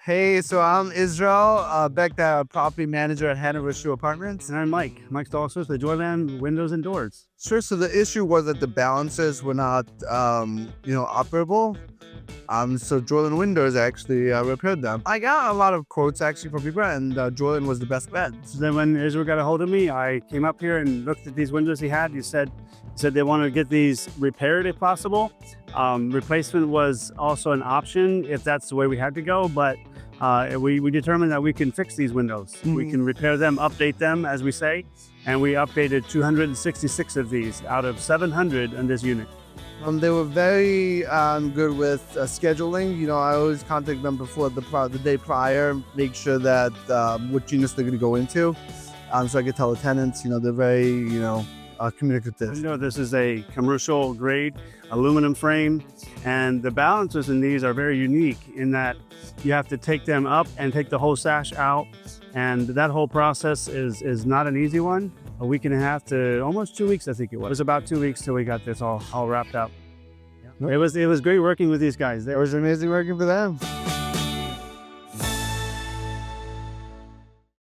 Hey, so I'm Israel, back the property manager at Hanover Apartments. And I'm Mike. Mike Stalsos, the Joyland Windows and Doors. Sure. So the issue was that the balances were not, operable. So Joyland Windows actually repaired them. I got a lot of quotes actually from people, and Joyland was the best bet. So then when Israel got a hold of me, I came up here and looked at these windows he had. He said they wanted to get these repaired if possible. Replacement was also an option if that's the way we had to go, but we determined that we can fix these windows. We can repair them, update them, as we say, and we updated 266 of these out of 700 in this unit. They were very good with scheduling. I always contact them before the day prior, make sure that what units they're going to go into, so I could tell the tenants. They're very communicative. This is a commercial grade aluminum frame, and the balances in these are very unique in that you have to take them up and take the whole sash out, and that whole process is not an easy one. A week and a half to almost 2 weeks, I think it was. It was about 2 weeks till we got this all wrapped up. Yeah. It was great working with these guys. It was amazing working for them.